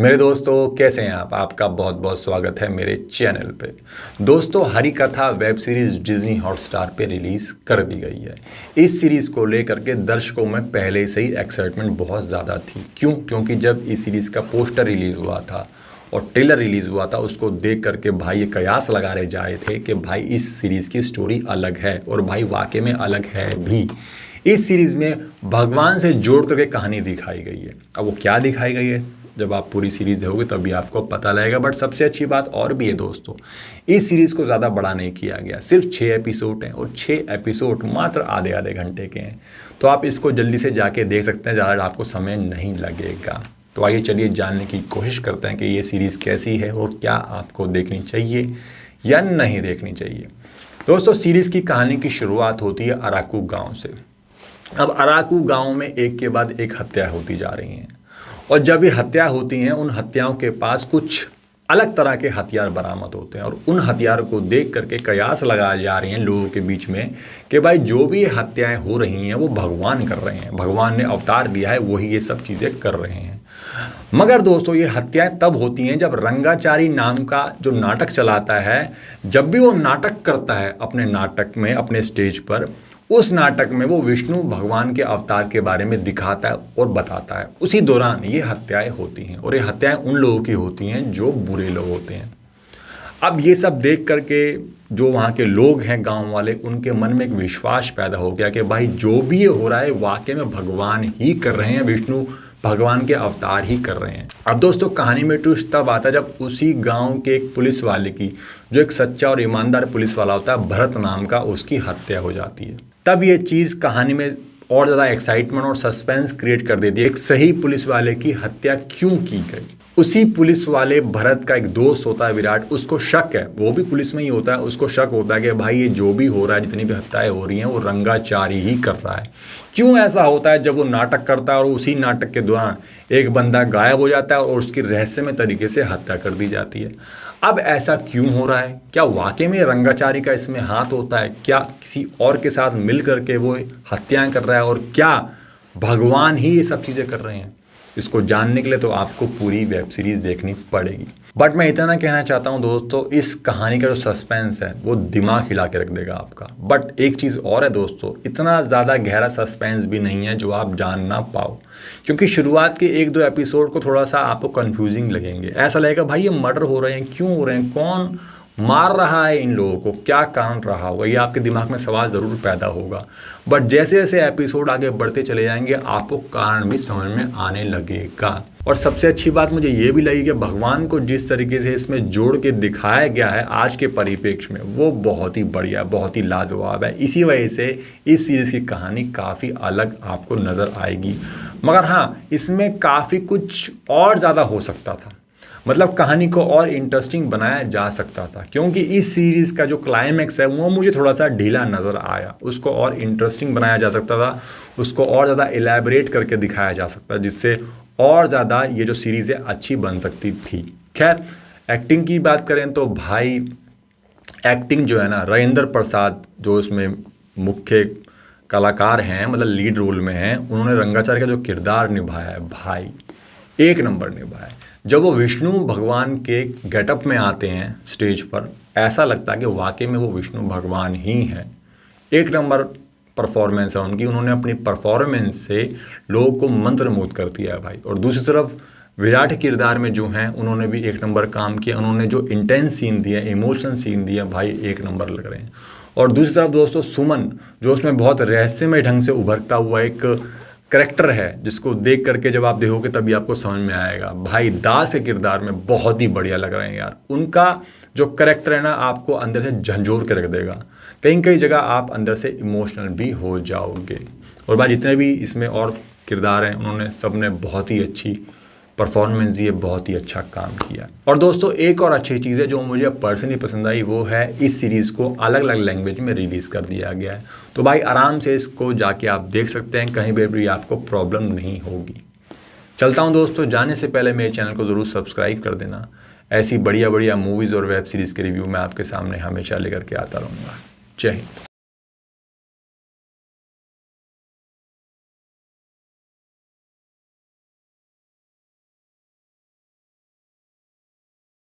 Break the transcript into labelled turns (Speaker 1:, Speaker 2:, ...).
Speaker 1: मेरे दोस्तों कैसे हैं आप? आपका बहुत बहुत स्वागत है मेरे चैनल पे। दोस्तों हरी कथा वेब सीरीज़ डिज्नी हॉटस्टार पे रिलीज़ कर दी गई है। इस सीरीज़ को लेकर के दर्शकों में पहले से ही एक्साइटमेंट बहुत ज़्यादा थी। क्योंकि जब इस सीरीज़ का पोस्टर रिलीज़ हुआ था और ट्रेलर रिलीज़ हुआ था, उसको देख करके भाई ये कयास लगा रहे जा रहे थे कि भाई इस सीरीज़ की स्टोरी अलग है, और भाई वाकई में अलग है भी। इस सीरीज़ में भगवान से जोड़ करके कहानी दिखाई गई है। अब वो क्या दिखाई गई है, जब आप पूरी सीरीज़ देखोगे तभी आपको पता लगेगा। बट सबसे अच्छी बात और भी है दोस्तों, इस सीरीज़ को ज़्यादा बड़ा नहीं किया गया, सिर्फ 6 एपिसोड हैं और 6 एपिसोड मात्र आधे आधे घंटे के हैं। तो आप इसको जल्दी से जाके देख सकते हैं, ज़्यादा आपको समय नहीं लगेगा। तो आइए चलिए जानने की कोशिश करते हैं कि ये सीरीज़ कैसी है और क्या आपको देखनी चाहिए या नहीं देखनी चाहिए। दोस्तों सीरीज़ की कहानी की शुरुआत होती है अराकू गाँव से। अब अराकू गाँव में एक के बाद एक हत्या होती जा रही हैं, और जब ये हत्या होती हैं उन हत्याओं के पास कुछ अलग तरह के हथियार बरामद होते हैं, और उन हथियारों को देख करके कयास लगाए जा रही हैं लोगों के बीच में कि भाई जो भी हत्याएं हो रही हैं वो भगवान कर रहे हैं, भगवान ने अवतार दिया है, वही ये सब चीज़ें कर रहे हैं। मगर दोस्तों ये हत्याएं तब होती हैं जब रंगाचारी नाम का जो नाटक चलाता है, जब भी वो नाटक करता है अपने नाटक में, अपने स्टेज पर, उस नाटक में वो विष्णु भगवान के अवतार के बारे में दिखाता है और बताता है। उसी दौरान ये हत्याएं होती हैं, और ये हत्याएं उन लोगों की होती हैं जो बुरे लोग होते हैं। अब ये सब देख करके जो वहाँ के लोग हैं गांव वाले, उनके मन में एक विश्वास पैदा हो गया कि भाई जो भी ये हो रहा है वाकई में भगवान ही कर रहे हैं, विष्णु भगवान के अवतार ही कर रहे हैं। अब दोस्तों कहानी में ट्विस्ट तब आता है जब उसी गांव के एक पुलिस वाले की, जो एक सच्चा और ईमानदार पुलिस वाला होता है भरत नाम का, उसकी हत्या हो जाती है। तब ये चीज़ कहानी में और ज़्यादा एक्साइटमेंट और सस्पेंस क्रिएट कर देती है। एक सही पुलिस वाले की हत्या क्यों की गई? उसी पुलिस वाले भरत का एक दोस्त होता है विराट, उसको शक है, वो भी पुलिस में ही होता है, उसको शक होता है कि भाई ये जो भी हो रहा है, जितनी भी हत्याएं हो रही हैं, वो रंगाचारी ही कर रहा है। क्यों ऐसा होता है? जब वो नाटक करता है और उसी नाटक के दौरान एक बंदा गायब हो जाता है और उसकी रहस्यमय तरीके से हत्या कर दी जाती है। अब ऐसा क्यों हो रहा है? क्या वाकई में रंगाचारी का इसमें हाथ होता है? क्या किसी और के साथ मिल करके वो हत्याएं कर रहा है, और क्या भगवान ही ये सब चीज़ें कर रहे हैं? इसको जानने के लिए तो आपको पूरी वेब सीरीज़ देखनी पड़ेगी। बट मैं इतना कहना चाहता हूँ दोस्तों, इस कहानी का जो सस्पेंस है वो दिमाग हिला के रख देगा आपका। बट एक चीज़ और है दोस्तों, इतना ज़्यादा गहरा सस्पेंस भी नहीं है जो आप जान ना पाओ, क्योंकि शुरुआत के 1-2 एपिसोड को थोड़ा सा आपको कन्फ्यूजिंग लगेंगे। ऐसा लगेगा भाई ये मर्डर हो रहे हैं, क्यों हो रहे हैं, कौन मार रहा है इन लोगों को, क्या कारण रहा होगा, ये आपके दिमाग में सवाल ज़रूर पैदा होगा। बट जैसे जैसे एपिसोड आगे बढ़ते चले जाएंगे आपको कारण भी समझ में आने लगेगा। और सबसे अच्छी बात मुझे ये भी लगी कि भगवान को जिस तरीके से इसमें जोड़ के दिखाया गया है आज के परिप्रेक्ष्य में, वो बहुत ही बढ़िया, बहुत ही लाजवाब है। इसी वजह से इस सीरीज़ की कहानी काफ़ी अलग आपको नज़र आएगी। मगर हाँ, इसमें काफ़ी कुछ और ज़्यादा हो सकता था, मतलब कहानी को और इंटरेस्टिंग बनाया जा सकता था, क्योंकि इस सीरीज़ का जो क्लाइमैक्स है वो मुझे थोड़ा सा ढीला नज़र आया। उसको और इंटरेस्टिंग बनाया जा सकता था, उसको और ज़्यादा एलैबोरेट करके दिखाया जा सकता, जिससे और ज़्यादा ये जो सीरीज़ है अच्छी बन सकती थी। खैर एक्टिंग की बात करें तो भाई एक्टिंग जो है ना, राजेंद्र प्रसाद जो इसमें मुख्य कलाकार हैं, मतलब लीड रोल में हैं, उन्होंने रंगाचार्य का जो किरदार निभाया है भाई एक नंबर निभाया है। जब वो विष्णु भगवान के गेटअप में आते हैं स्टेज पर, ऐसा लगता है कि वाकई में वो विष्णु भगवान ही हैं। एक नंबर परफॉर्मेंस है उनकी, उन्होंने अपनी परफॉर्मेंस से लोगों को मंत्रमुग्ध कर दिया है भाई। और दूसरी तरफ विराट किरदार में जो हैं उन्होंने भी एक नंबर काम किया, उन्होंने जो इंटेंस सीन दिया, इमोशनल सीन दिया भाई, एक नंबर लग रहे हैं। और दूसरी तरफ दोस्तों सुमन, जो उसमें बहुत रहस्यमय ढंग से उभरता हुआ एक करेक्टर है, जिसको देख करके जब आप देखोगे तभी आपको समझ में आएगा। भाई दास के किरदार में बहुत ही बढ़िया लग रहे हैं यार। उनका जो करेक्टर है ना, आपको अंदर से झंझोर के रख देगा, कहीं कहीं जगह आप अंदर से इमोशनल भी हो जाओगे। और भाई जितने भी इसमें और किरदार हैं, उन्होंने सब ने बहुत ही अच्छी परफॉर्मेंस दी है, बहुत ही अच्छा काम किया। और दोस्तों एक और अच्छी चीज़ है जो मुझे पर्सनली पसंद आई, वो है इस सीरीज़ को अलग अलग लैंग्वेज में रिलीज़ कर दिया गया है। तो भाई आराम से इसको जाके आप देख सकते हैं, कहीं भी आपको प्रॉब्लम नहीं होगी। चलता हूँ दोस्तों, जाने से पहले मेरे चैनल को ज़रूर सब्सक्राइब कर देना। ऐसी बढ़िया बढ़िया मूवीज़ और वेब सीरीज़ के रिव्यू मैं आपके सामने हमेशा लेकर के आता रहूँगा। जय हिंद।